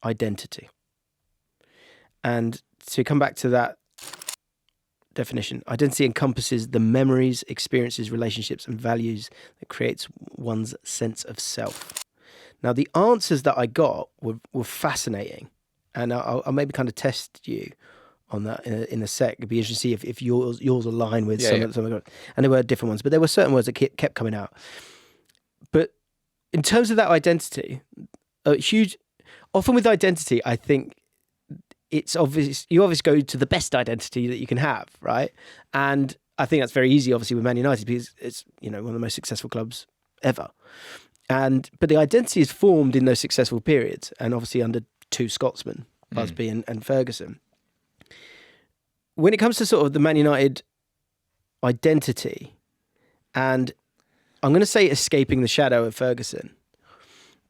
identity. And to come back to that definition, identity encompasses the memories, experiences, relationships, and values that creates one's sense of self. Now, the answers that I got were fascinating, and I'll maybe kind of test you on that in a sec. It'd be interesting to see if yours align with some of them. And there were different ones, but there were certain words that kept coming out. But in terms of that identity, often with identity, I think it's obvious, you obviously go to the best identity that you can have, right? And I think that's very easy, obviously, with Man United, because it's, one of the most successful clubs ever. But the identity is formed in those successful periods, and obviously under two Scotsmen, Busby and Ferguson. When it comes to sort of the Man United identity, and I'm going to say escaping the shadow of Ferguson,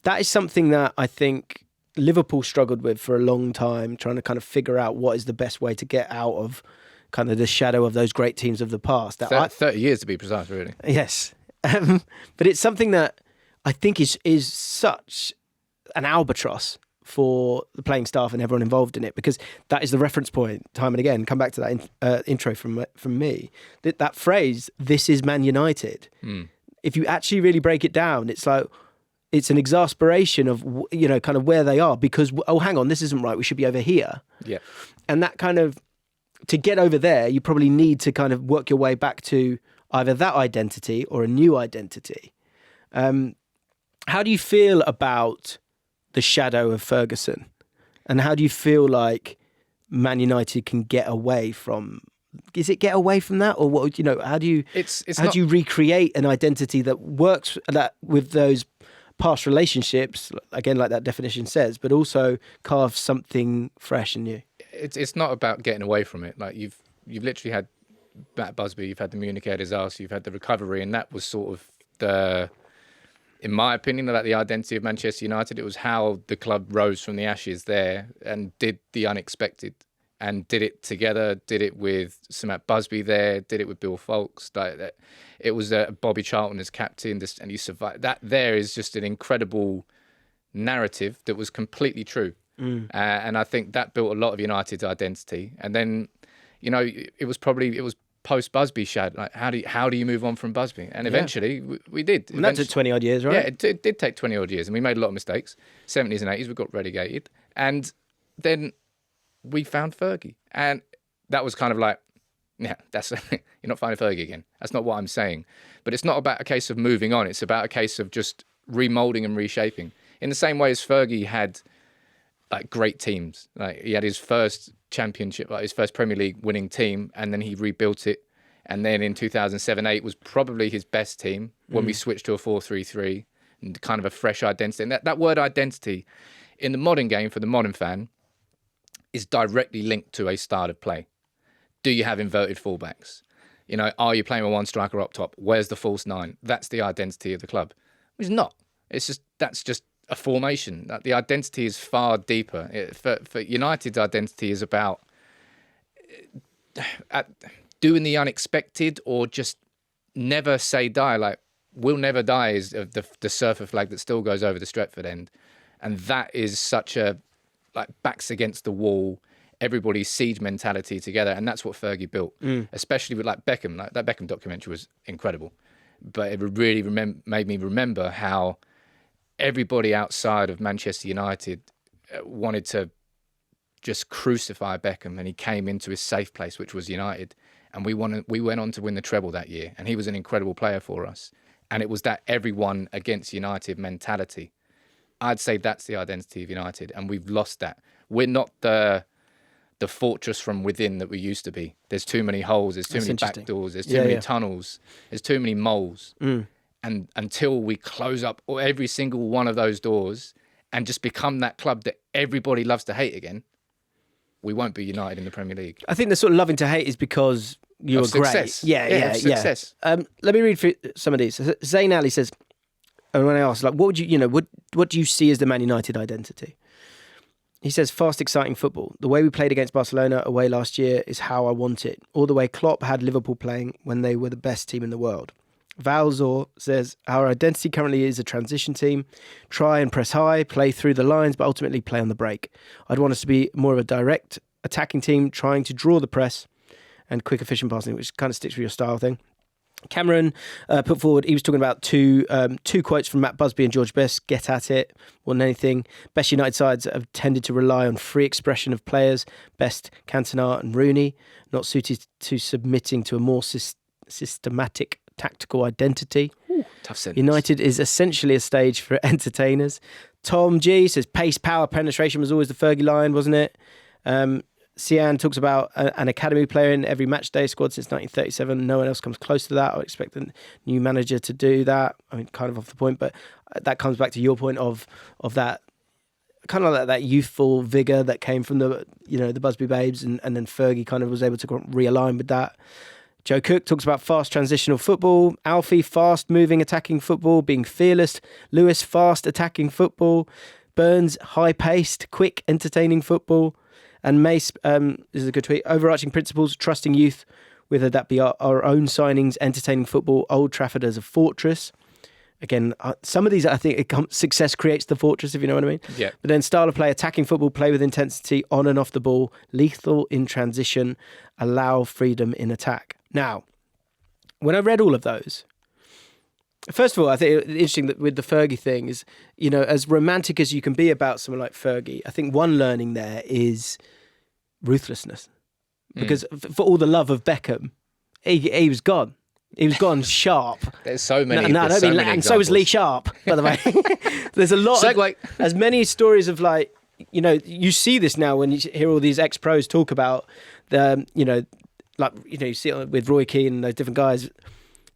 that is something that I think Liverpool struggled with for a long time, trying to kind of figure out what is the best way to get out of kind of the shadow of those great teams of the past. 30 years to be precise, really. Yes. But it's something that I think is such an albatross for the playing staff and everyone involved in it, because that is the reference point time and again. Come back to that intro from me. That phrase, "This is Man United." If you actually really break it down, it's like, it's an exasperation of, kind of where they are, because, oh, hang on, this isn't right. We should be over here. Yeah. And that kind of, to get over there, you probably need to kind of work your way back to either that identity or a new identity. How do you feel about the shadow of Ferguson? And how do you feel like Man United can get away from, is it get away from that? Or what, how do you, do you recreate an identity that works with those past relationships, again, like that definition says, but also carve something fresh and new? It's not about getting away from it. Like you've literally had Matt Busby, you've had the Munich disaster, you've had the recovery, and that was sort of in my opinion, about the identity of Manchester United. It was how the club rose from the ashes there and did the unexpected, and did it together, did it with Sir Matt Busby there, did it with Bill Foulkes. It was Bobby Charlton as captain, and he survived. That there is just an incredible narrative that was completely true. And I think that built a lot of United's identity. And then, it was post Busby shad. Like, how do you move on from Busby? And eventually we did. And that took 20 odd years, right? Yeah, it did take 20 odd years, and we made a lot of mistakes. 70s and 80s, we got relegated. And then we found Fergie. And that was kind of like, yeah, that's you're not finding Fergie again. That's not what I'm saying. But it's not about a case of moving on. It's about a case of just remoulding and reshaping. In the same way as Fergie had like great teams. Like he had his first championship, like his first Premier League winning team, and then he rebuilt it. And then in 2007-8 was probably his best team when we switched to a 4-3-3 and kind of a fresh identity. And that word identity in the modern game for the modern fan is directly linked to a style of play. Do you have inverted fullbacks? Are you playing with one striker up top? Where's the false nine? That's the identity of the club. It's not. That's just a formation. The identity is far deeper. For United's identity is about doing the unexpected, or just never say die. Like, we'll never die is the surfer flag that still goes over the Stretford end. And that is such a, like, backs against the wall, everybody's siege mentality together. And that's what Fergie built, especially with like Beckham. Like, that Beckham documentary was incredible. But it really made me remember how everybody outside of Manchester United wanted to just crucify Beckham, and he came into his safe place, which was United. And we went on to win the treble that year, and he was an incredible player for us. And it was that everyone against United mentality. I'd say that's the identity of United, and we've lost that. We're not the fortress from within that we used to be. There's too many holes, there's too many back doors, there's too many tunnels, there's too many moles. And until we close up every single one of those doors and just become that club that everybody loves to hate again, we won't be United in the Premier League. I think the sort of loving to hate is because you were success. Great. Yeah. Success. Let me read through some of these. Zayn Ali says, and when I asked, like, what do you see as the Man United identity? He says, fast, exciting football. The way we played against Barcelona away last year is how I want it. All the way Klopp had Liverpool playing when they were the best team in the world. Valzor says, our identity currently is a transition team. Try and press high, play through the lines, but ultimately play on the break. I'd want us to be more of a direct attacking team, trying to draw the press and quick, efficient passing, which kind of sticks with your style thing. Cameron put forward, he was talking about two quotes from Matt Busby and George Best, get at it more than anything. Best United sides have tended to rely on free expression of players, Best, Cantona and Rooney, not suited to submitting to a more systematic tactical identity. Ooh, tough sentence. United is essentially a stage for entertainers. Tom G says, pace, power, penetration was always the Fergie line, wasn't it? Sian talks about an academy player in every match day squad since 1937. No one else comes close to that. I would expect the new manager to do that. I mean, kind of off the point, but that comes back to your point of that kind of like that youthful vigour that came from the Busby Babes, and then Fergie kind of was able to realign with that. Joe Cook talks about fast transitional football. Alfie, fast moving attacking football, being fearless. Lewis, fast attacking football. Burns, high paced, quick, entertaining football. And Mace, this is a good tweet, overarching principles, trusting youth, whether that be our own signings, entertaining football, Old Trafford as a fortress. Again, some of these, I think, success creates the fortress, if you know what I mean. Yeah. But then style of play, attacking football, play with intensity, on and off the ball, lethal in transition, allow freedom in attack. Now, when I read all of those, first of all, I think it's interesting that with the Fergie thing is, as romantic as you can be about someone like Fergie, I think one learning there is ruthlessness. Because for all the love of Beckham, he was gone. He was gone sharp. There's so many. No, I don't mean, and so was Lee Sharp, by the way. There's a lot of, as many stories of you see this now when you hear all these ex-pros talk about you see it with Roy Keane and those different guys.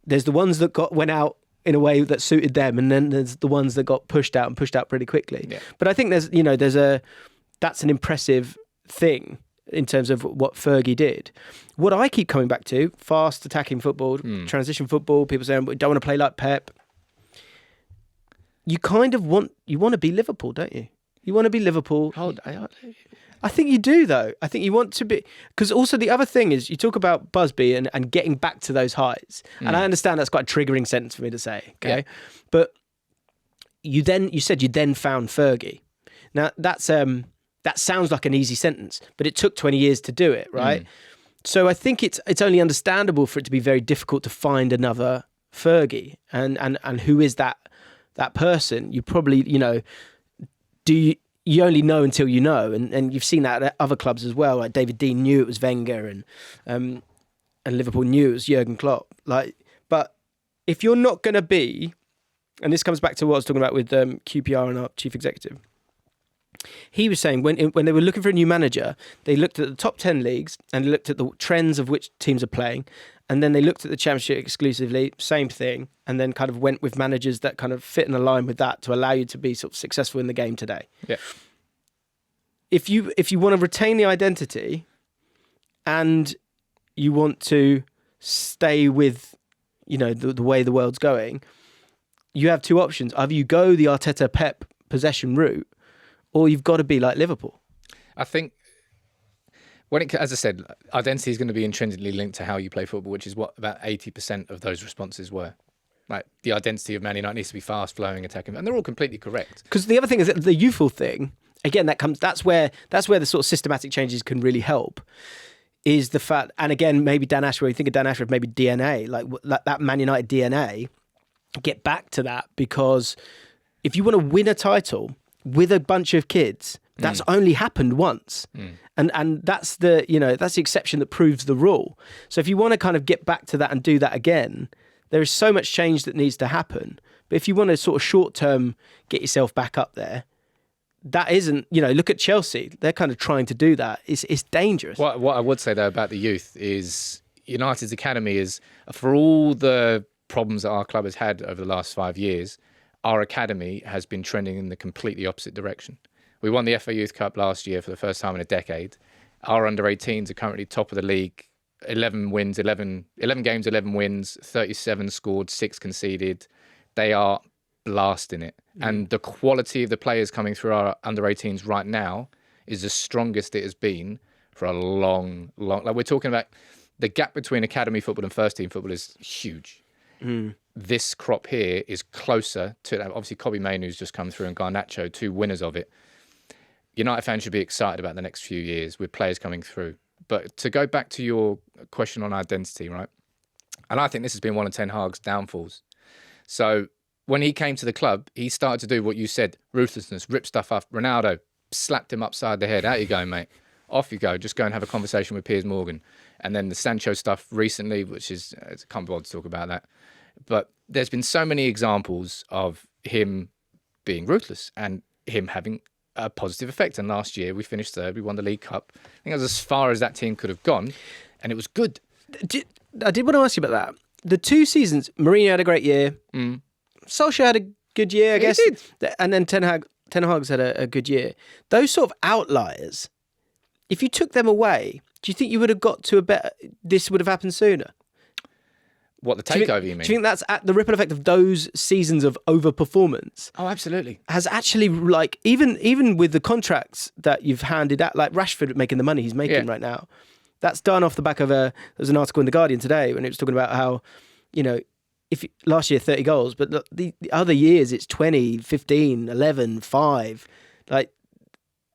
There's the ones that went out in a way that suited them, and then there's the ones that got pushed out pretty quickly. Yeah. But I think that's an impressive thing in terms of what Fergie did. What I keep coming back to, fast attacking football, transition football, people saying we don't want to play like Pep. You kind of want to be Liverpool, don't you? You want to be Liverpool. I think you do, though. I think you want to be... Because also the other thing is, you talk about Busby and getting back to those highs. And I understand that's quite a triggering sentence for me to say, okay? Yeah. But you said you then found Fergie. Now, that sounds like an easy sentence, but it took 20 years to do it, right? So I think it's only understandable for it to be very difficult to find another Fergie. And who is that person? You probably, you only know until you know, and you've seen that at other clubs as well. Like David Dean knew it was Wenger, and Liverpool knew it was Jurgen Klopp. But if you're not going to be, and this comes back to what I was talking about with QPR and our chief executive, he was saying when they were looking for a new manager, they looked at the top 10 leagues and looked at the trends of which teams are playing, and then they looked at the Championship exclusively, same thing, and then kind of went with managers that kind of fit and align with that to allow you to be sort of successful in the game today. Yeah. If you want to retain the identity and you want to stay with, the way the world's going, you have two options. Either you go the Arteta Pep possession route, or you've got to be like Liverpool. I think as I said, identity is going to be intrinsically linked to how you play football, which is what about 80% of those responses were. Like the identity of Man United needs to be fast, flowing, attacking, and they're all completely correct. Because the other thing is that the youthful thing, again, that's where the sort of systematic changes can really help. Is the fact, and again, maybe Dan Ashworth, you think of Dan Ashworth, maybe DNA, like that Man United DNA, get back to that, because if you want to win a title with a bunch of kids, that's only happened once. And that's the exception that proves the rule. So if you want to kind of get back to that and do that again, there is so much change that needs to happen. But if you want to sort of short term get yourself back up there, that isn't, look at Chelsea. They're kind of trying to do that. It's dangerous. What I would say though about the youth is United's academy is, for all the problems that our club has had over the last 5 years, our academy has been trending in the completely opposite direction. We won the FA Youth Cup last year for the first time in a decade. Our under-18s are currently top of the league. 11 wins, 11 games, 11 wins, 37 scored, 6 conceded. They are blasting it. And the quality of the players coming through our under-18s right now is the strongest it has been for a long, like we're talking about, the gap between academy football and first team football is huge. this crop here is closer to that. Obviously, Kobbie Mainoo's just come through and Garnacho, 2 winners of it. United fans should be excited about the next few years with players coming through. But to go back to your question on identity, right? And I think this has been one of Ten Hag's downfalls. So when he came to the club, he started to do what you said, ruthlessness, rip stuff up. Ronaldo slapped him upside the head. Out you go, mate. Off you go. Just go and have a conversation with Piers Morgan. And then the Sancho stuff recently, which is, I can't bother to talk about that. But there's been so many examples of him being ruthless and him having a positive effect. And last year we finished third. We won the League Cup. I think that was as far as that team could have gone. And it was good. I did want to ask you about that. The 2 seasons, Mourinho had a great year. Solskjaer had a good year, I guess. He did. And then Ten Hag's had a good year. Those sort of outliers, if you took them away, do you think you would have got to a better... This would have happened sooner? What, the takeover, you mean? Do you think that's at the ripple effect of those seasons of overperformance? Oh, absolutely. Has actually, like, even with the contracts that you've handed out, like Rashford making the money he's making right now, that's done off the back of there's an article in The Guardian today when it was talking about how, you know, last year 30 goals, but the other years it's 20, 15, 11, 5. Like,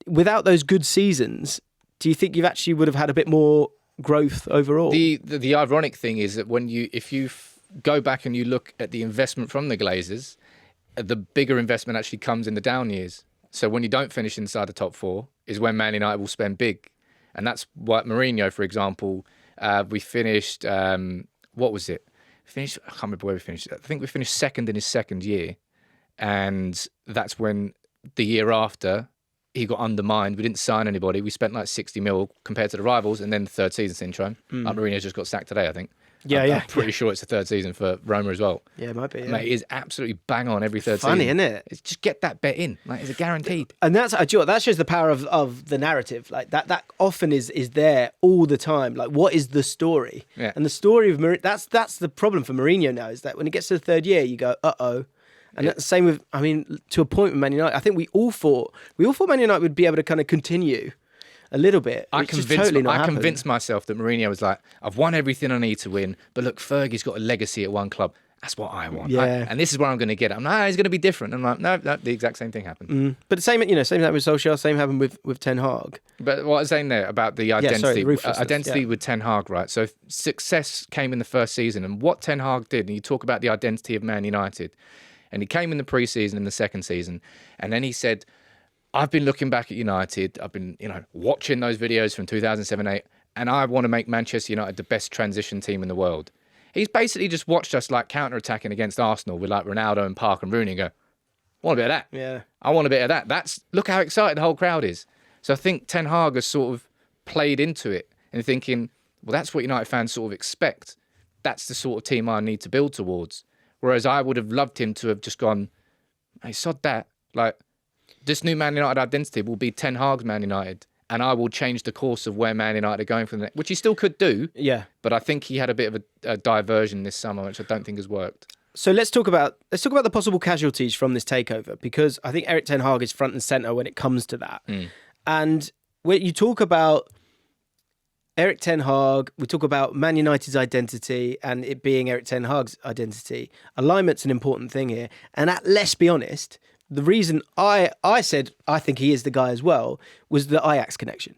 without those good seasons, do you think you've actually would have had a bit more growth overall? The ironic thing is that if you go back and you look at the investment from the Glazers, the bigger investment actually comes in the down years. So when you don't finish inside the top 4 is when Man United will spend big. And that's what Mourinho, for example, we finished, what was it? I can't remember where we finished. I think we finished second in his second year. And that's when the year after he got undermined. We didn't sign anybody. We spent like 60 mil compared to the rivals. And then the third season syndrome. Mourinho just got sacked today, I think. I'm pretty sure it's the third season for Roma as well. Yeah, it might be. Yeah. Mate, it is absolutely bang on every third Funny, season. isn't it? It's just get that bet in. Like, it's a guaranteed. And that's, do you know what, that shows the power of the narrative. Like that often is there all the time. Like, what is the story? Yeah. And the story of Mourinho, that's the problem for Mourinho now, is that when he gets to the third year, you go, uh-oh. And that's the same with, I mean, to a point with Man United. I think we all thought Man United would be able to kind of continue a little bit. I convinced myself that Mourinho was like, I've won everything I need to win, but look, Fergie's got a legacy at one club. That's what I want. Yeah. And this is where I'm going to get it. I'm like, he's going to be different. I'm like, no, the exact same thing happened. But same happened with Solskjaer, same happened with Ten Hag. But what I was saying there about the identity, ruthlessness, with Ten Hag, right? So success came in the first season, and what Ten Hag did, and you talk about the identity of Man United, and he came in the pre-season, in the second season, and then he said, I've been looking back at United. I've been, watching those videos from 2007-8, and I want to make Manchester United the best transition team in the world. He's basically just watched us like counter-attacking against Arsenal with like Ronaldo and Park and Rooney and go, I want a bit of that. Yeah. I want a bit of that. Look how excited the whole crowd is. So I think Ten Hag has sort of played into it and thinking, well, that's what United fans sort of expect. That's the sort of team I need to build towards. Whereas I would have loved him to have just gone, hey, sod that. Like, this new Man United identity will be Ten Hag's Man United, and I will change the course of where Man United are going from there, which he still could do. Yeah. But I think he had a bit of a diversion this summer, which I don't think has worked. So let's talk about the possible casualties from this takeover, because I think Erik Ten Hag is front and centre when it comes to that. And when you talk about Erik Ten Hag, we talk about Man United's identity and it being Erik Ten Hag's identity. Alignment's an important thing here. And let's be honest, the reason I said I think he is the guy as well was the Ajax connection.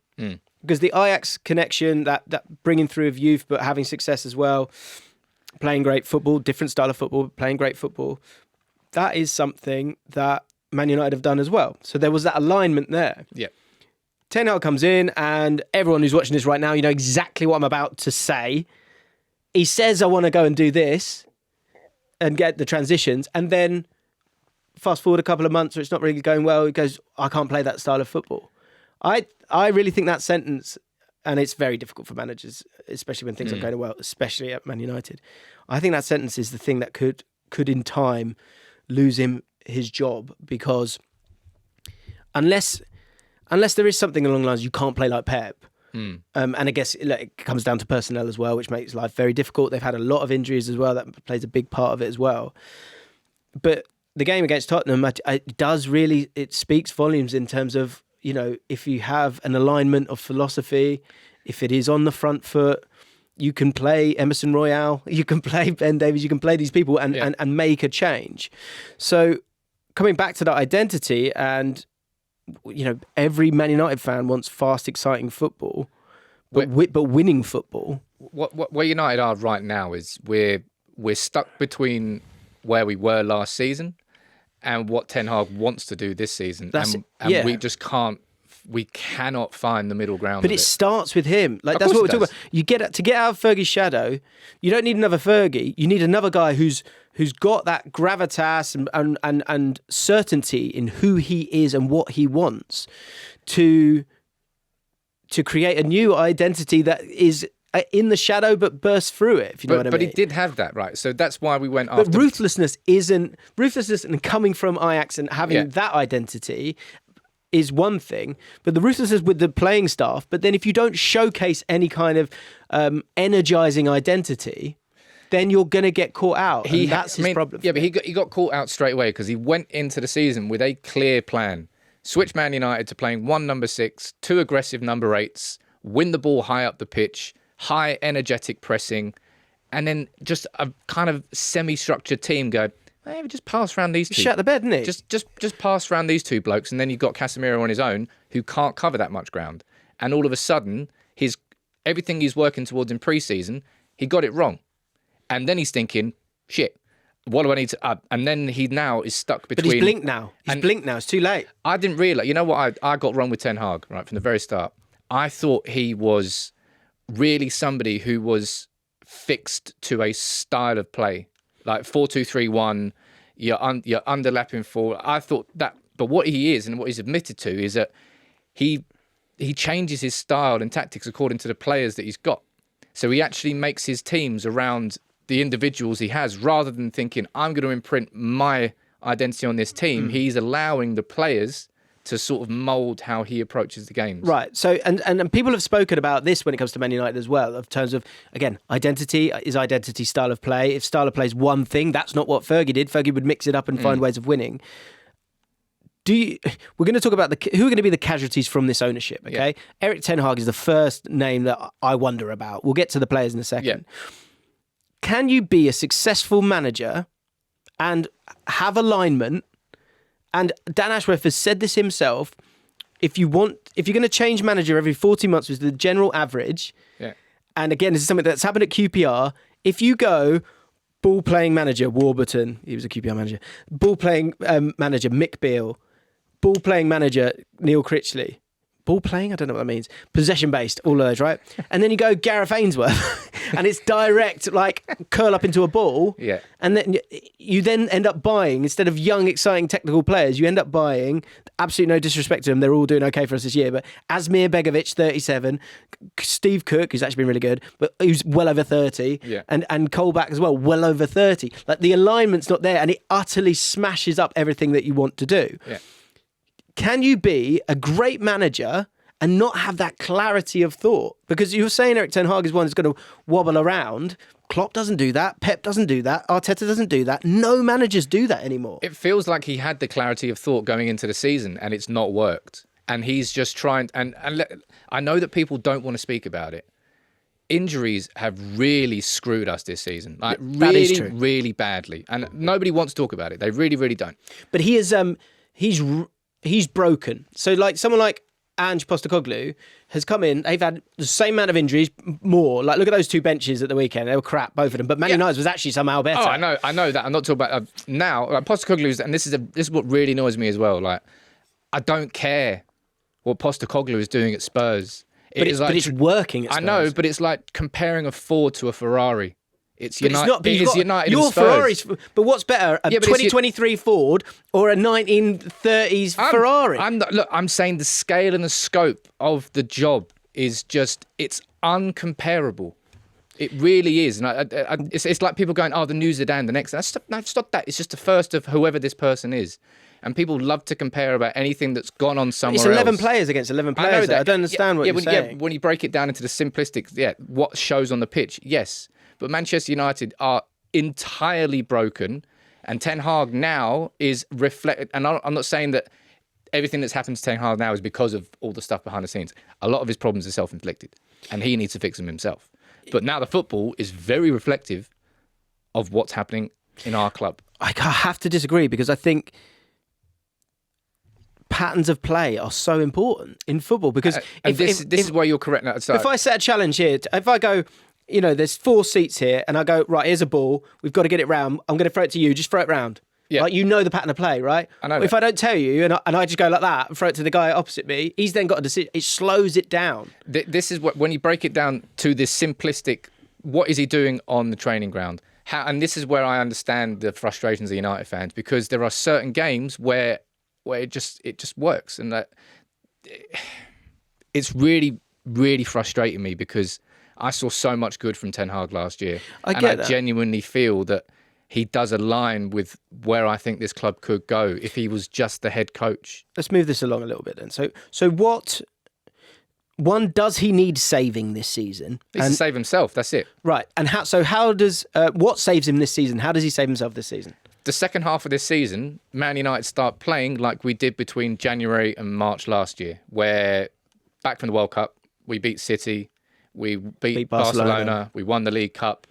Because the Ajax connection, that bringing through of youth but having success as well, playing great football, different style of football, playing great football, that is something that Man United have done as well. So there was that alignment there. Yeah. Ten Hag comes in, and everyone who's watching this right now, you know exactly what I'm about to say. He says, I want to go and do this and get the transitions. And then fast forward a couple of months where it's not really going well, he goes, I can't play that style of football. I really think that sentence, and it's very difficult for managers, especially when things are going well, especially at Man United. I think that sentence is the thing that could in time lose him his job, because unless there is something along the lines, you can't play like Pep. And I guess it comes down to personnel as well, which makes life very difficult. They've had a lot of injuries as well. That plays a big part of it as well. But the game against Tottenham, it speaks volumes in terms of, if you have an alignment of philosophy, if it is on the front foot, you can play Emerson Royale, you can play Ben Davies, you can play these people and make a change. So coming back to that identity, and every Man United fan wants fast, exciting football, but winning football. Where United are right now is we're stuck between where we were last season and what Ten Hag wants to do this season, and we just can't. We cannot find the middle ground. But it starts with him. Like, that's what we're talking about. You get out of Fergie's shadow. You don't need another Fergie. You need another guy who's got that gravitas and certainty in who he is and what he wants to create a new identity that is in the shadow but bursts through it, if you know what I mean. But he did have that, right? So that's why we went after... But ruthlessness and coming from Ajax and having that identity is one thing, but the ruthlessness with the playing staff. But then if you don't showcase any kind of energizing identity, then you're going to get caught out. That's his problem. Yeah, but he got caught out straight away because he went into the season with a clear plan. Switch Man United to playing one number 6, 2 aggressive number 8s, win the ball high up the pitch, high energetic pressing, and then just a kind of semi-structured team go, hey, just pass around these two. Shut the bed, didn't he? Just pass around these two blokes, and then you've got Casemiro on his own who can't cover that much ground. And all of a sudden, everything he's working towards in pre-season, he got it wrong. And then he's thinking, shit, what do I need to... and then he now is stuck between... But he's blinked now. It's too late. I didn't realise... You know what I got wrong with Ten Hag, right, from the very start? I thought he was really somebody who was fixed to a style of play. Like 4-2-3-1, you're underlapping forward. I thought that... But what he is and what he's admitted to is that he changes his style and tactics according to the players that he's got. So he actually makes his teams around the individuals he has, rather than thinking, I'm going to imprint my identity on this team. He's allowing the players to sort of mould how he approaches the games. Right. So, and people have spoken about this when it comes to Man United as well, of terms of, again, identity is identity, style of play. If style of play is one thing, that's not what Fergie did. Fergie would mix it up and find ways of winning. We're going to talk about who are going to be the casualties from this ownership, okay? Yeah. Erik Ten Hag is the first name that I wonder about. We'll get to the players in a second. Yeah. Can you be a successful manager and have alignment? And Dan Ashworth has said this himself. If you're going to change manager every 40 months, which is the general average, and again, this is something that's happened at QPR. If you go ball playing manager Warburton, he was a QPR manager, ball playing manager Mick Beale, ball playing manager Neil Critchley. Ball playing? I don't know what that means. Possession based, all of those, right? And then you go Gareth Ainsworth and it's direct, like curl up into a ball. Yeah. And then you end up buying, instead of young, exciting technical players, you end up buying, absolutely no disrespect to them, they're all doing okay for us this year, but Asmir Begovic, 37, Steve Cook, who's actually been really good, but who's well over 30, and Colback as well, well over 30. Like, the alignment's not there, and it utterly smashes up everything that you want to do. Yeah. Can you be a great manager and not have that clarity of thought? Because you're saying Erik Ten Hag is one who's going to wobble around. Klopp doesn't do that. Pep doesn't do that. Arteta doesn't do that. No managers do that anymore. It feels like he had the clarity of thought going into the season and it's not worked. And he's just trying... And I know that people don't want to speak about it. Injuries have really screwed us this season. Like, really, really badly. And nobody wants to talk about it. They really, really don't. But he is... He's broken. So, like, someone like Ange Postecoglou has come in. They've had the same amount of injuries, more. Like, look at those two benches at the weekend. They were crap, both of them. But Man United was actually somehow better. Oh, I know that. I'm not talking about now. Like, Postecoglou's, and this is what really annoys me as well. Like, I don't care what Postecoglou is doing at Spurs. But it's working at Spurs. I know, but it's like comparing a Ford to a Ferrari. It's United. Your Ferraris, but what's better, a 2023 Ford or a 1930s Ferrari? I'm saying the scale and the scope of the job is just, it's uncomparable. It really is. And it's like people going, oh, the new Zidane, the next. No, it's not that. It's just the first of whoever this person is. And people love to compare about anything that's gone on somewhere else. It's 11 players against 11 players. I know that. I don't understand what you're saying. When you break it down into the simplistic, what shows on the pitch, yes. But Manchester United are entirely broken, and Ten Hag now is reflected. And I'm not saying that everything that's happened to Ten Hag now is because of all the stuff behind the scenes. A lot of his problems are self-inflicted, and he needs to fix them himself. But now the football is very reflective of what's happening in our club. I have to disagree because I think patterns of play are so important in football. Because this is where you're correct now. If I set a challenge here, if I go, there's 4 seats here, and I go, right, here's a ball, we've got to get it round. I'm going to throw it to you. Just throw it round. Yeah. Like, the pattern of play, right? I know. If I don't tell you and I just go like that and throw it to the guy opposite me, he's then got a decision. It slows it down. This is when you break it down to this simplistic, what is he doing on the training ground? And this is where I understand the frustrations of United fans, because there are certain games where it just works, and that it's really, really frustrating me because I saw so much good from Ten Hag last year, I genuinely feel that he does align with where I think this club could go if he was just the head coach. Let's move this along a little bit then. So what? One, does he need saving this season? He needs to save himself. That's it. Right. And how does what saves him this season? How does he save himself this season? The second half of this season, Man United start playing like we did between January and March last year, where back from the World Cup, we beat City, we beat Barcelona, we won the League Cup.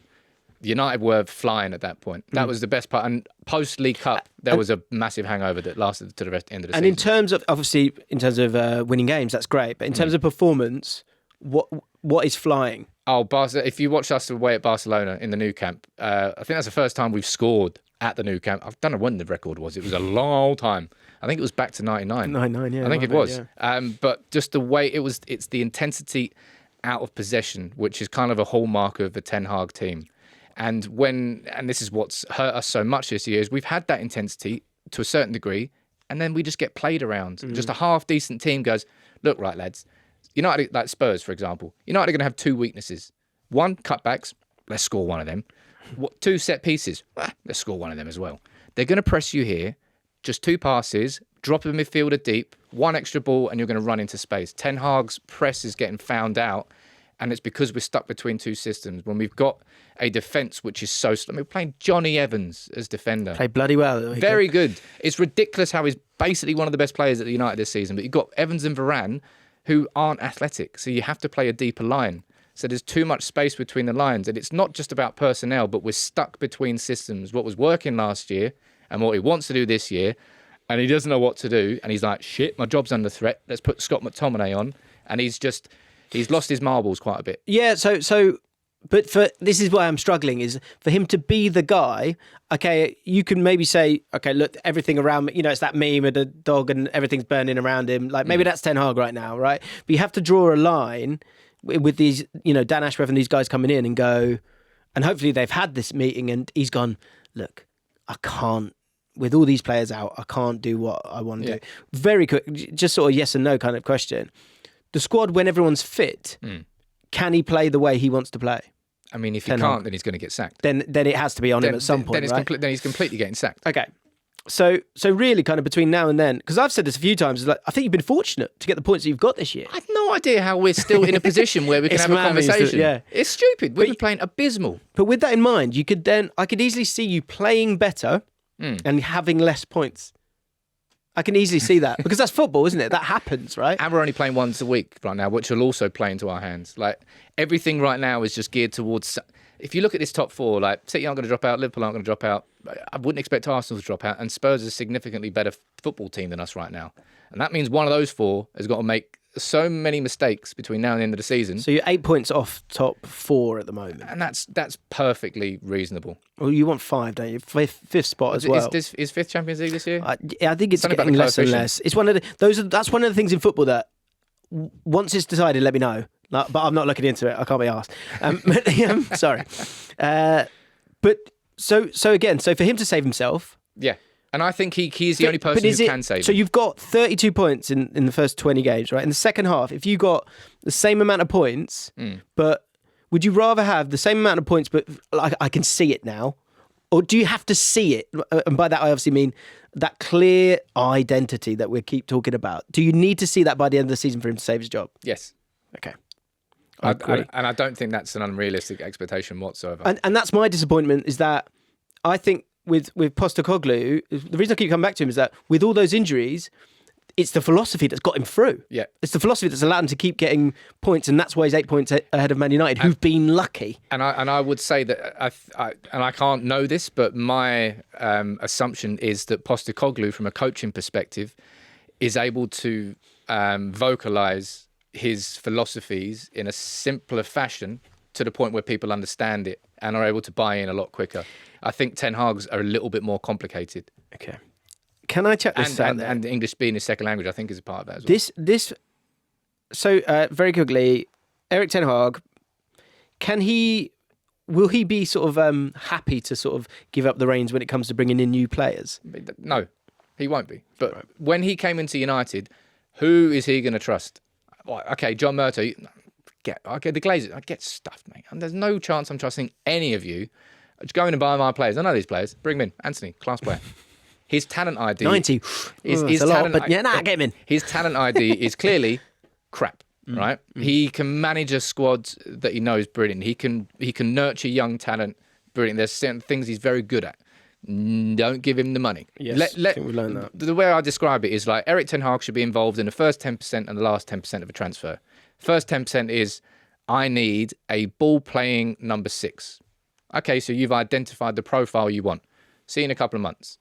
United were flying at that point. That was the best part. And post-League Cup, there was a massive hangover that lasted to the end of the season. And in terms of winning games, that's great. But in terms of performance, what is flying? Oh, if you watch us away at Barcelona in the Nou Camp, I think that's the first time we've scored at the Nou Camp. I don't know when the record was. It was a long time. I think it was back to 99. 99, yeah. I think it was. Yeah. But just the way it's the intensity out of possession, which is kind of a hallmark of the Ten Hag team. And this is what's hurt us so much this year, is we've had that intensity to a certain degree, and then we just get played around. Just a half-decent team goes, look, right, lads, United, like Spurs, for example, United are going to have 2 weaknesses. 1, cutbacks, let's score one of them. 2, set pieces, let's score one of them as well. They're going to press you here, just 2 passes, drop a midfielder deep, 1 extra ball, and you're going to run into space. Ten Hag's press is getting found out, and it's because we're stuck between 2 systems. When we've got a defence which is so slow. We're playing Johnny Evans as defender. Played bloody well. Very good. It's ridiculous how he's basically one of the best players at the United this season. But you've got Evans and Varane who aren't athletic. So you have to play a deeper line. So there's too much space between the lines. And it's not just about personnel, but we're stuck between systems. What was working last year and what he wants to do this year. And he doesn't know what to do. And he's like, shit, my job's under threat. Let's put Scott McTominay on. And he's lost his marbles quite a bit. Yeah, but this is why I'm struggling, is for him to be the guy. Okay, you can maybe say, okay, look, everything around me, it's that meme of the dog and everything's burning around him. Like, maybe that's Ten Hag right now, right? But you have to draw a line with these, Dan Ashworth and these guys coming in and go, and hopefully they've had this meeting and he's gone, look, I can't, with all these players out, I can't do what I want to do. Very quick, just sort of yes and no kind of question. The squad, when everyone's fit, can he play the way he wants to play? I mean, if he can't, then he's going to get sacked. Then it has to be on him at some point, right? Then he's completely getting sacked. Okay. So really kind of between now and then, because I've said this a few times, like, I think you've been fortunate to get the points that you've got this year. I have no idea how we're still in a position where we can have a conversation. Yeah. It's stupid. We've been playing abysmal. But with that in mind, I could easily see you playing better and having less points. I can easily see that because that's football, isn't it? That happens, right? And we're only playing once a week right now, which will also play into our hands. Like, everything right now is just geared towards. If you look at this top 4, like, City aren't going to drop out, Liverpool aren't going to drop out. I wouldn't expect Arsenal to drop out, and Spurs is a significantly better football team than us right now. And that means one of those 4 has got to make so many mistakes between now and the end of the season. So you're 8 points off top 4 at the moment. And that's perfectly reasonable. Well, you want 5, don't you? Fifth spot as well. Is 5th Champions League this year? I think it's getting less and less. It's one of that's one of the things in football that once it's decided, let me know. But I'm not looking into it. I can't be asked. Sorry. But so again, so for him to save himself, yeah. And I think he's the only person who can save him. So you've got 32 points in the first 20 games, right? In the second half, if you got the same amount of points, but would you rather have the same amount of points, but like I can see it now? Or do you have to see it? And by that, I obviously mean that clear identity that we keep talking about. Do you need to see that by the end of the season for him to save his job? Yes. Okay. And I don't think that's an unrealistic expectation whatsoever. And that's my disappointment, is that I think with Postecoglou, the reason I keep coming back to him is that with all those injuries, it's the philosophy that's got him through. Yeah. It's the philosophy that's allowed him to keep getting points, and that's why he's 8 points ahead of Man United, who've been lucky. And I would say that I can't know this, but my assumption is that Postecoglou, from a coaching perspective, is able to vocalise his philosophies in a simpler fashion to the point where people understand it and are able to buy in a lot quicker. I think Ten Hag's are a little bit more complicated. Okay. Can I check this out? And English being his second language, I think, is a part of that as well. So very quickly, Erik Ten Hag, will he be sort of happy to sort of give up the reins when it comes to bringing in new players? No, he won't be. But when he came into United, who is he going to trust? Well, okay, John Murtough, the Glazers, I get stuffed, mate. And there's no chance I'm trusting any of you. Just go in and buy my players. I know these players. Bring them in. Anthony, class player. His talent ID... 90. His a talent, lot, but get him in. His talent ID is clearly crap, right? He can manage a squad that he knows brilliant. He can nurture young talent brilliant. There's certain things he's very good at. Don't give him the money. Yes, I think we've learned that. The way I describe it is like Erik Ten Hag should be involved in the first 10% and the last 10% of a transfer. First 10% is, I need a ball-playing number 6. Okay, so you've identified the profile you want. See you in a couple of months.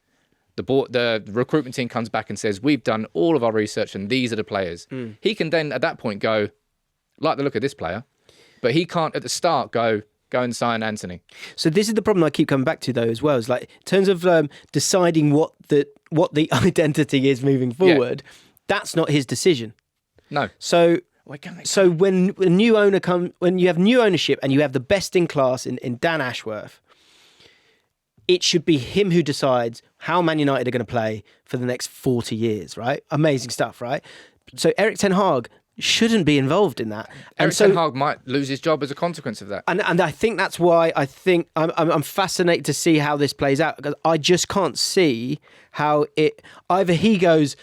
The recruitment team comes back and says, we've done all of our research and these are the players. He can then, at that point, go, like the look of this player, but he can't, at the start, go and sign Anthony. So this is the problem I keep coming back to, though, as well. Is like, in terms of deciding what the identity is moving forward, that's not his decision. No. So when a new owner when you have new ownership and you have the best in class in Dan Ashworth, it should be him who decides how Man United are going to play for the next 40 years, right? Amazing stuff, right? So Erik Ten Hag shouldn't be involved in that. Erik Ten Hag might lose his job as a consequence of that. And I think that's why I think I'm fascinated to see how this plays out, because I just can't see how either he goes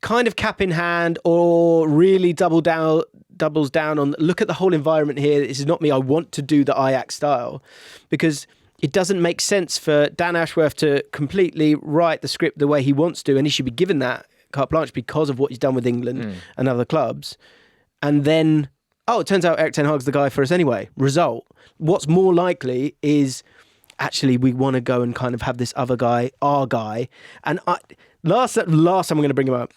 kind of cap in hand or really doubles down on, look at the whole environment here. This is not me. I want to do the Ajax style, because it doesn't make sense for Dan Ashworth to completely write the script the way he wants to, and he should be given that carte blanche because of what he's done with England and other clubs. And then, it turns out Erik Ten Hag's the guy for us anyway. Result. What's more likely is actually we want to go and kind of have this other guy, our guy. And last time I'm going to bring him up.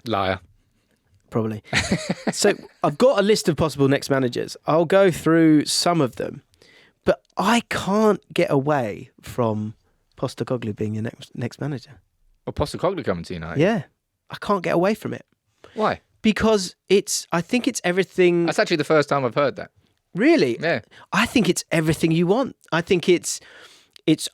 Liar. Probably. So I've got a list of possible next managers. I'll go through some of them. But I can't get away from Postecoglou being your next manager. Or Postecoglou coming to United? Yeah. I can't get away from it. Why? Because I think it's everything... That's actually the first time I've heard that. Really? Yeah. I think it's everything you want. I think it's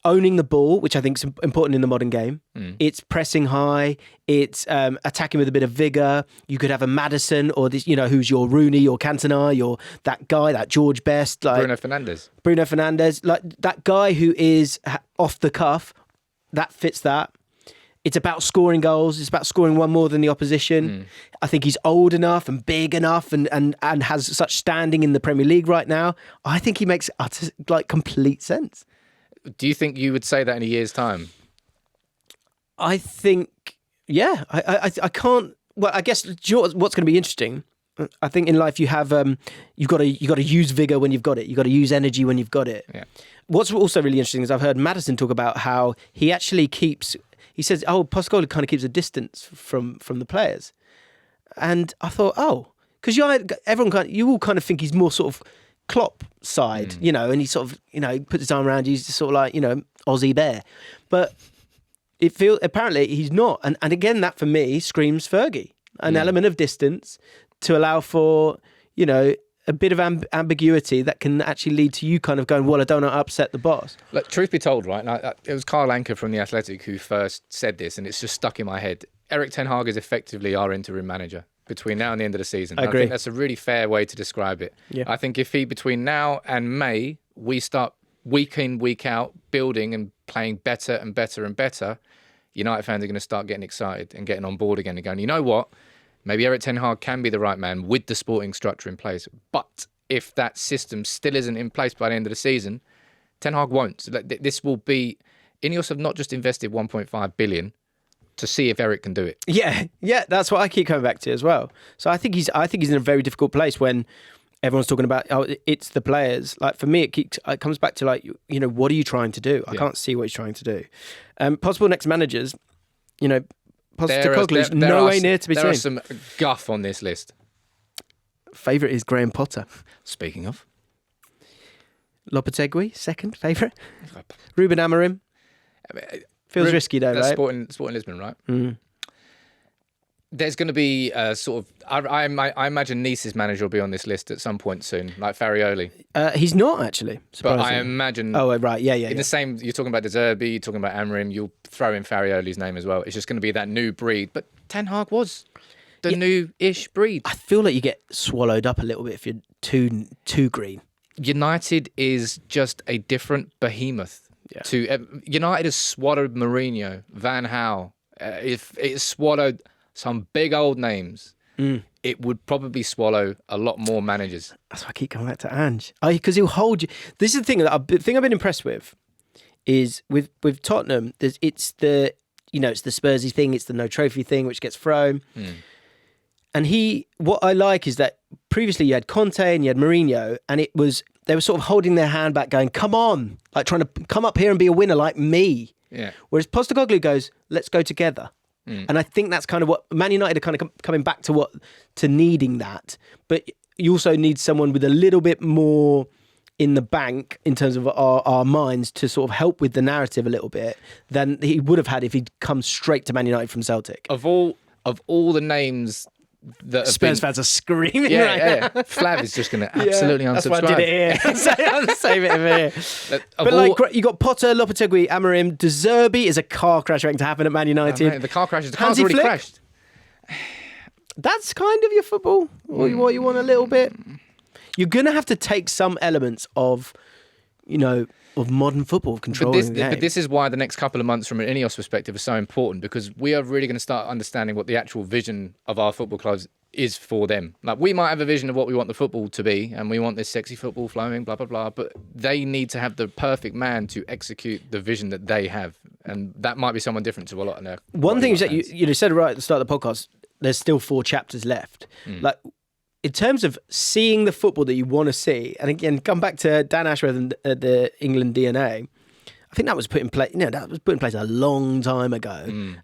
owning the ball, which I think is important in the modern game. It's pressing high. It's attacking with a bit of vigour. You could have a Maddison or this, who's your Rooney or Cantona, or that guy, that George Best, like Bruno Fernandes, like that guy who is off the cuff. That fits that. It's about scoring goals. It's about scoring one more than the opposition. I think he's old enough and big enough and has such standing in the Premier League right now. I think he makes complete sense. Do you think you would say that in a year's time? I think, yeah. I can't. Well, I guess what's going to be interesting. I think in life you have you've got to use vigor when you've got it. You've got to use energy when you've got it. Yeah. What's also really interesting is I've heard Maddison talk about how he actually keeps. He says, Postecoglou kind of keeps a distance from the players, and I thought, because you all kind of think he's more sort of Klopp side, and he sort of, he puts his arm around you, he's just sort of like, Aussie bear. But apparently he's not. And again, that for me screams Fergie, an element of distance to allow for, a bit of ambiguity that can actually lead to you kind of going, well, I don't want to upset the boss. Look, truth be told, right, it was Carl Anker from The Athletic who first said this, and it's just stuck in my head. Erik Ten Hag is effectively our interim manager between now and the end of the season. I agree. think that's a really fair way to describe it. Yeah. I think if between now and May, we start week in, week out, building and playing better and better and better, United fans are going to start getting excited and getting on board again and going, you know what? Maybe Erik Ten Hag can be the right man with the sporting structure in place. But if that system still isn't in place by the end of the season, Ten Hag won't. This will be... INEOS have not just invested 1.5 billion. to see if Erik can do it. Yeah, that's what I keep coming back to as well. So I think he's in a very difficult place when everyone's talking about it's the players. Like for me, it comes back to like what are you trying to do? I can't see what he's trying to do. Possible next managers, Postecoglou's no way near to be seen. There are some guff on this list. Favourite is Graham Potter. Speaking of. Lopetegui, second favourite. Ruben Amorim. Feels risky though, right? Sporting Lisbon, right? Mm. There's going to be sort of... I imagine Nice's manager will be on this list at some point soon, like Farioli. He's not, actually. But I imagine... Oh, right, yeah. In the same... You're talking about De Zerbi, you're talking about Amorim, you'll throw in Farioli's name as well. It's just going to be that new breed. But Ten Hag was the new-ish breed. I feel like you get swallowed up a little bit if you're too green. United is just a different behemoth. Yeah. United has swallowed Mourinho, Van Gaal. If it swallowed some big old names, it would probably swallow a lot more managers. That's why I keep coming back to Ange. Because he'll hold you. This is the thing that I've been impressed with is with Tottenham. It's the Spursy thing. It's the no trophy thing which gets thrown. And what I like is that previously you had Conte and you had Mourinho, and they were sort of holding their hand back, going, "Come on!" Like trying to come up here and be a winner like me. Yeah. Whereas Postecoglou goes, "Let's go together." And I think that's kind of what Man United are kind of coming back to needing that. But you also need someone with a little bit more in the bank in terms of our minds to sort of help with the narrative a little bit than he would have had if he'd come straight to Man United from Celtic. Of all the names that Spurs fans are screaming right now. Flav is just going to absolutely unsubscribe. That's why I did it here. I'll save it over here. But you got Potter, Lopetegui, Amorim, De Zerbi is a car crash waiting to happen at Man United. The car crashes. The car's already crashed. That's kind of your football. What you want a little bit. You're going to have to take some elements of modern football, of controlling the game. But this is why the next couple of months from an INEOS perspective are so important, because we are really going to start understanding what the actual vision of our football clubs is for them. Like, we might have a vision of what we want the football to be, and we want this sexy football flowing, blah, blah, blah, but they need to have the perfect man to execute the vision that they have, and that might be someone different to a lot of their... One thing is that you said right at the start of the podcast, there's still 4 chapters left. Like, in terms of seeing the football that you want to see, and again, come back to Dan Ashworth and the England DNA, I think that was put in place. That was put in place a long time ago,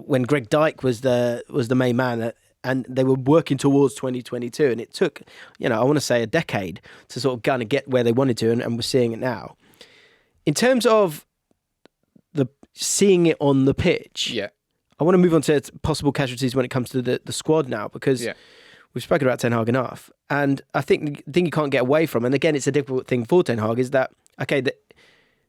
when Greg Dyke was the main man, and they were working towards 2022, and it took, I want to say a decade to sort of kind of get where they wanted to, and we're seeing it now. In terms of seeing it on the pitch, I want to move on to possible casualties when it comes to the squad now, because. Yeah. We've spoken about Ten Hag enough, and I think the thing you can't get away from, and again, it's a difficult thing for Ten Hag, is that, okay,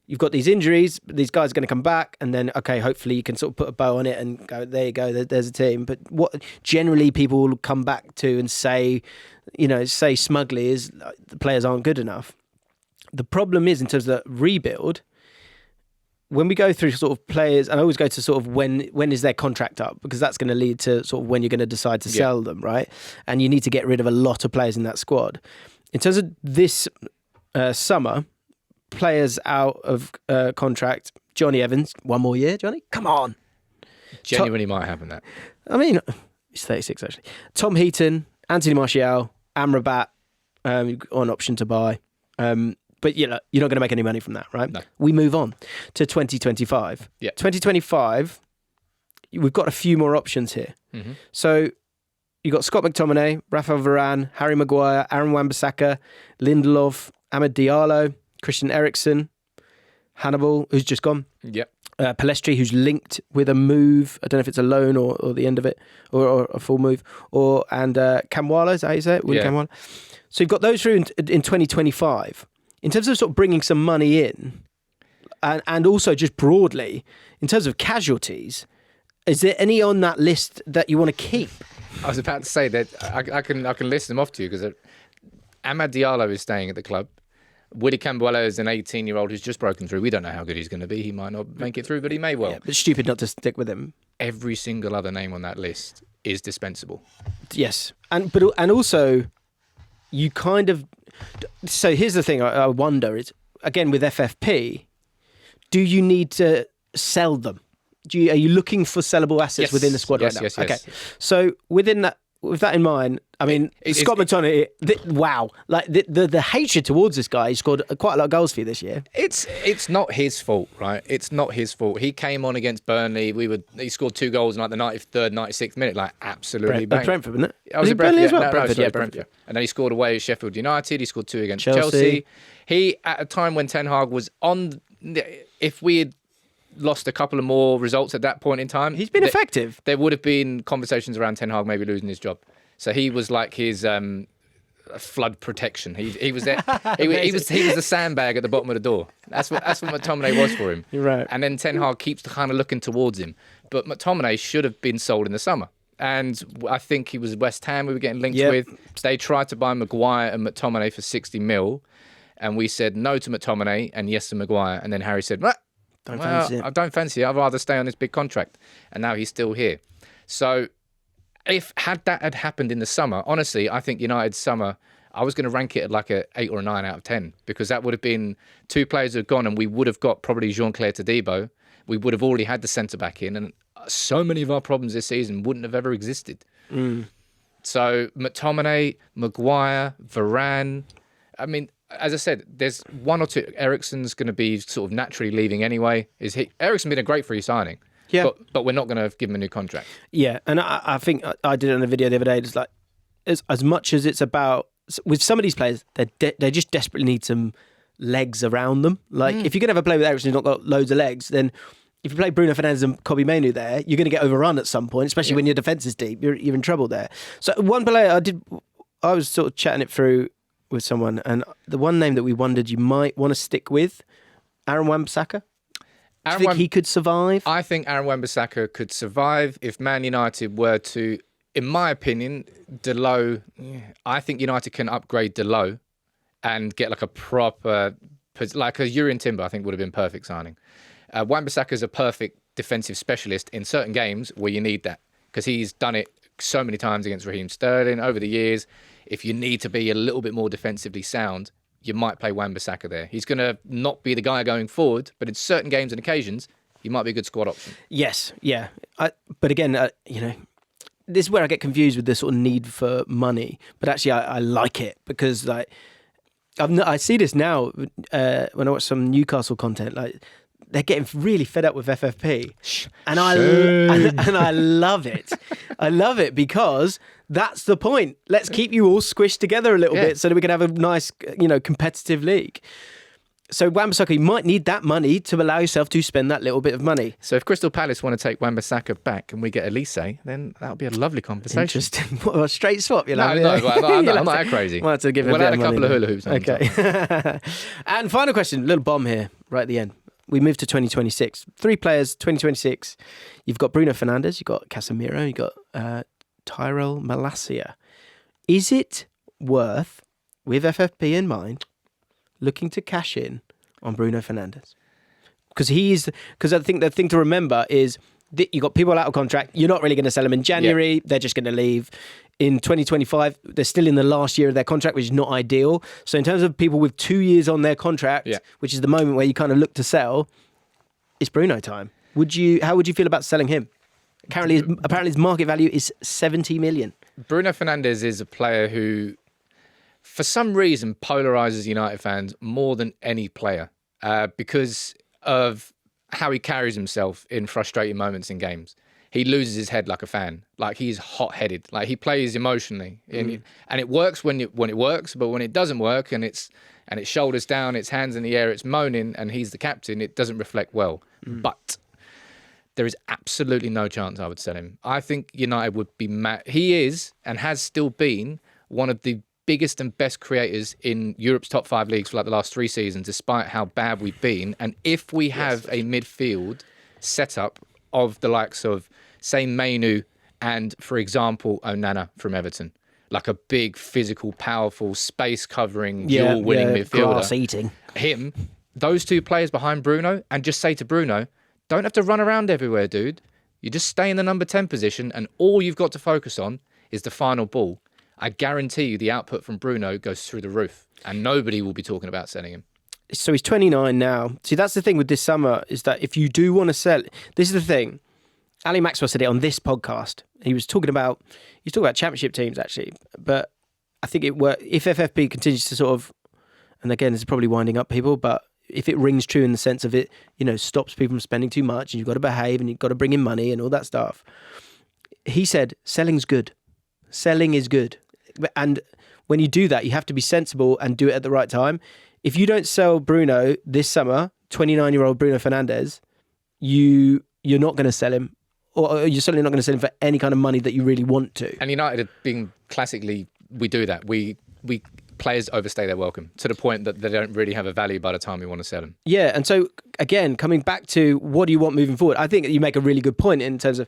you've got these injuries, these guys are going to come back, and then, okay, hopefully you can sort of put a bow on it and go, there you go, there's a team. But what generally people will come back to and say smugly is the players aren't good enough. The problem is, in terms of the rebuild, when we go through sort of players, and I always go to sort of when is their contract up, because that's going to lead to sort of when you're going to decide to sell them, right? And you need to get rid of a lot of players in that squad. In terms of this summer, players out of contract, Johnny Evans, 1 more year, Johnny? Come on. Genuinely might happen that. I mean, he's 36 actually. Tom Heaton, Anthony Martial, Amrabat, on option to buy. But you're not going to make any money from that, right? No. We move on to 2025. Yeah. 2025, we've got a few more options here. Mm-hmm. So you've got Scott McTominay, Rafael Varane, Harry Maguire, Aaron Wan-Bissaka, Lindelof, Amad Diallo, Christian Eriksen, Hannibal, who's just gone. Yep. Palestri, who's linked with a move. I don't know if it's a loan or the end of it, or a full move. And Kamwala, is that how you say it? Yeah. Kamwala. So you've got those through in 2025. In terms of sort of bringing some money in, and also just broadly, in terms of casualties, is there any on that list that you want to keep? I was about to say that I can list them off to you, because Amad Diallo is staying at the club. Willy Cambuelo is an 18-year-old who's just broken through. We don't know how good he's going to be. He might not make it through, but he may well. Yeah, but stupid not to stick with him. Every single other name on that list is dispensable. Yes, and also you kind of. So here's the thing I wonder is, again, with FFP, do you need to sell them? Are you looking for sellable assets Yes. within the squad Yes, right now? yes, yes. Okay. So with that in mind, I mean, Scott McTominay, wow. Like the hatred towards this guy, he scored quite a lot of goals for you this year. It's not his fault, right? It's not his fault. He came on against Burnley. He scored 2 goals in like the 93rd, 96th minute, like absolutely bang. Brentford, wasn't it? Was it Burnley as well? No, Brentford, sorry, yeah, Brentford. And then he scored away at Sheffield United. He scored 2 against Chelsea. He, at a time when Ten Hag was on, if we had lost a couple of more results at that point in time, He's been effective. There would have been conversations around Ten Hag maybe losing his job. So he was like his flood protection. He was there. he was the sandbag at the bottom of the door. That's what McTominay was for him. You're right. And then Ten Hag keeps kind of looking towards him. But McTominay should have been sold in the summer. And I think he was West Ham we were getting linked with. They tried to buy Maguire and McTominay for 60 mil. And we said no to McTominay and yes to Maguire. And then Harry said, fancy it. I don't fancy it. I'd rather stay on this big contract. And now he's still here. So had that happened in the summer, honestly, I think United's summer, I was going to rank it at like a 8 or a 9 out of 10 because that would have been 2 players who had gone and we would have got probably Jean-Claire Todibo. We would have already had the centre-back in and so many of our problems this season wouldn't have ever existed. So McTominay, Maguire, Varane, I mean, as I said, there's 1 or 2. Eriksen's going to be sort of naturally leaving anyway. Eriksen been a great free signing. Yeah. But we're not going to give him a new contract. Yeah, and I think I did it on a video the other day. It's like as much as it's about with some of these players, they just desperately need some legs around them. Like if you're going to have a player with Eriksen who's not got loads of legs, then if you play Bruno Fernandes and Kobbie Mainoo there, you're going to get overrun at some point, especially when your defence is deep. You're in trouble there. So one player I was sort of chatting it through with someone, and the one name that we wondered you might want to stick with, Aaron Wan-Bissaka. Do you think he could survive? I think Aaron Wan-Bissaka could survive if Man United were to, in my opinion, Delot. I think United can upgrade Delot and get like a proper, like a Jurgen Timber. I think would have been perfect signing. Wan-Bissaka is a perfect defensive specialist in certain games where you need that because he's done it so many times against Raheem Sterling over the years. If you need to be a little bit more defensively sound, you might play Wan-Bissaka there. He's going to not be the guy going forward, but in certain games and occasions, he might be a good squad option. Yes, yeah. But again, this is where I get confused with the sort of need for money. But actually, I like it because like I see this now when I watch some Newcastle content. Like they're getting really fed up with FFP, and I love it. I love it because that's the point. Let's keep you all squished together a little bit so that we can have a nice, competitive league. So Wan-Bissaka, you might need that money to allow yourself to spend that little bit of money. So if Crystal Palace want to take Wan-Bissaka back and we get Elise, then that'll be a lovely conversation. Interesting. What, a straight swap? No, I'm not that crazy. We'll have to give we'll add a couple money of hula hoops. Okay. And final question, little bomb here, right at the end. We move to 2026. 3 players, 2026. You've got Bruno Fernandes, you've got Casemiro, you've got Tyrell Malacia. Is it worth, with FFP in mind, looking to cash in on Bruno Fernandes? Because I think the thing to remember is that you've got people out of contract. You're not really going to sell them in January. They're just going to leave. In 2025, they're still in the last year of their contract, which is not ideal. So in terms of people with 2 years on their contract, which is the moment where you kind of look to sell, it's Bruno time. How would you feel about selling him? Apparently his market value is 70 million. Bruno Fernandes is a player who, for some reason, polarizes United fans more than any player because of how he carries himself in frustrating moments in games. He loses his head like a fan. Like he's hot-headed. Like he plays emotionally, and it works when it works. But when it doesn't work, and it's shoulders down, it's hands in the air, it's moaning, and he's the captain, it doesn't reflect well. But there is absolutely no chance I would sell him. I think United would be mad. He is and has still been one of the biggest and best creators in Europe's top 5 leagues for like the last 3 seasons, despite how bad we've been. And if we have a midfield setup of the likes of, say, Mainoo and, for example, Onana from Everton, like a big, physical, powerful, space-covering, duel-winning midfielder. Grass-eating. Him, those 2 players behind Bruno, and just say to Bruno, don't have to run around everywhere, dude. You just stay in the number 10 position, and all you've got to focus on is the final ball. I guarantee you the output from Bruno goes through the roof, and nobody will be talking about selling him. So he's 29 now. See, that's the thing with this summer, is that if you do want to sell, this is the thing. Ali Maxwell said it on this podcast. He was talking about championship teams, actually. But I think if FFP continues to sort of, and again, this is probably winding up people, but if it rings true in the sense of it, stops people from spending too much, and you've got to behave, and you've got to bring in money and all that stuff. He said, selling's good. Selling is good. And when you do that, you have to be sensible and do it at the right time. If you don't sell Bruno this summer, 29-year-old Bruno Fernandes, you're not going to sell him, or you're certainly not going to sell him for any kind of money that you really want to. And United have been classically, we do that. We players overstay their welcome to the point that they don't really have a value by the time we want to sell them. Yeah, and so again, coming back to what do you want moving forward, I think you make a really good point in terms of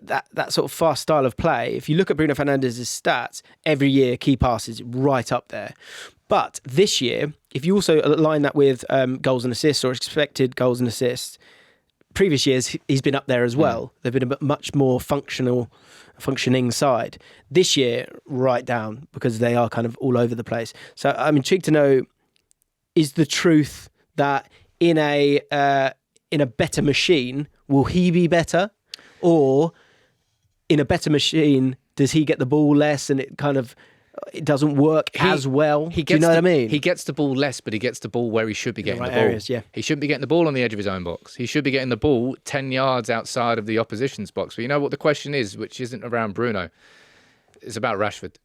that sort of fast style of play. If you look at Bruno Fernandes' stats, every year key passes right up there. But this year, if you also align that with goals and assists or expected goals and assists, previous years he's been up there as well. They've been a much more functioning side. This year, right down, because they are kind of all over the place. So I'm intrigued to know, is the truth that in a better machine, will he be better? Or in a better machine, does he get the ball less and it doesn't work as well? Do you know what I mean? He gets the ball less, but he gets the ball where he should be getting the ball. Areas, yeah. He shouldn't be getting the ball on the edge of his own box. He should be getting the ball 10 yards outside of the opposition's box. But you know what the question is, which isn't around Bruno? It's about Rashford.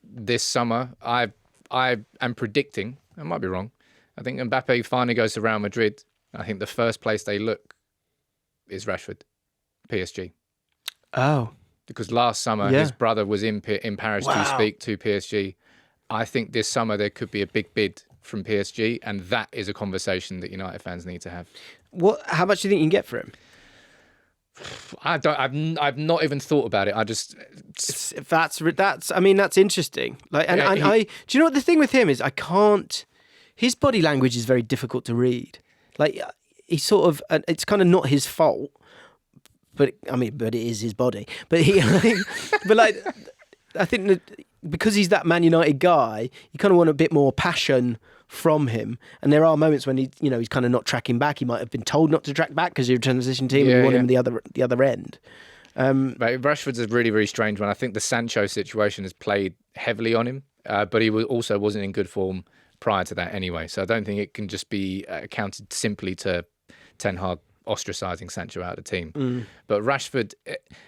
This summer, I am predicting, I might be wrong, I think Mbappe finally goes to Real Madrid. I think the first place they look is Rashford, PSG. Oh. Because last summer, his brother was in Paris to speak to PSG. I think this summer there could be a big bid from PSG, and that is a conversation that United fans need to have. How much do you think you can get for him? I've not even thought about it. That's interesting. Do you know what the thing with him is? His body language is very difficult to read. He's sort of, it's kind of not his fault. But it is his body. But I think that because he's that Man United guy, you kind of want a bit more passion from him. And there are moments when he's kind of not tracking back. He might have been told not to track back because you're a transition team and you want him the other end. Rashford's a really, really strange one. I think the Sancho situation has played heavily on him, but he also wasn't in good form prior to that anyway. So I don't think it can just be accounted simply to Ten Hag ostracising Sancho out of the team. But Rashford,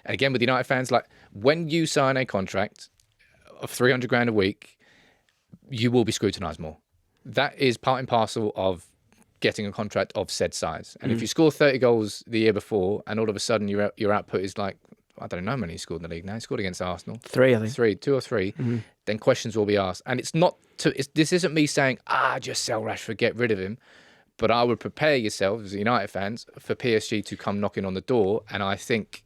again with United fans, when you sign a contract of 300 grand a week, you will be scrutinised more. That is part and parcel of getting a contract of said size. And if you score 30 goals the year before and all of a sudden your output is I don't know how many he scored in the league now. He scored against Arsenal. 3, I think. 2 or 3. Then questions will be asked. And this isn't me saying, just sell Rashford, get rid of him. But I would prepare yourselves, as United fans, for PSG to come knocking on the door. And I think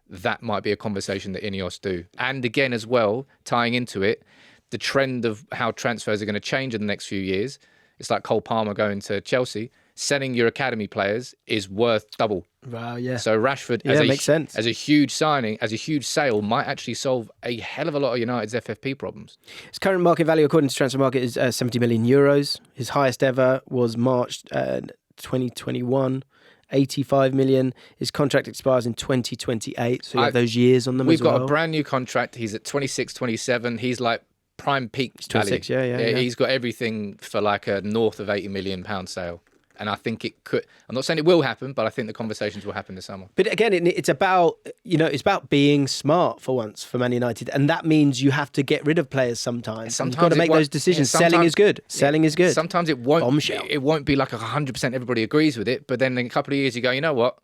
that might be a conversation that INEOS do. And again, as well, tying into it, the trend of how transfers are going to change in the next few years. It's like Cole Palmer going to Chelsea. Selling your academy players is worth double. Wow, yeah. So Rashford, makes sense. As a huge signing, as a huge sale, might actually solve a hell of a lot of United's FFP problems. His current market value, according to Transfer Market, is 70 million euros. His highest ever was March 2021, 85 million. His contract expires in 2028, so you have those years on them as well. We've got a brand new contract. He's at 26, 27. He's prime peak value. 26, yeah. He's got everything for a north of £80 million sale. And I think it could. I'm not saying it will happen, but I think the conversations will happen this summer. But again, it's about being smart for once for Man United, and that means you have to get rid of players sometimes. You've got to make those decisions. Selling is good. Selling is good. Sometimes it won't. Bombshell. It won't be 100% everybody agrees with it, but then in a couple of years you go, you know what?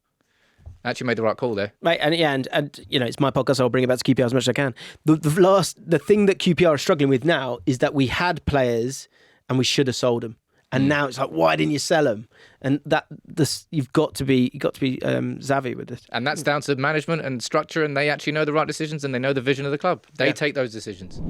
I actually made the right call there. Right, and it's my podcast, so I'll bring it back to QPR as much as I can. The thing that QPR are struggling with now is that we had players and we should have sold them. And now it's why didn't you sell them? And you've got to be savvy with this. And that's down to management and structure, and they actually know the right decisions and they know the vision of the club. They take those decisions.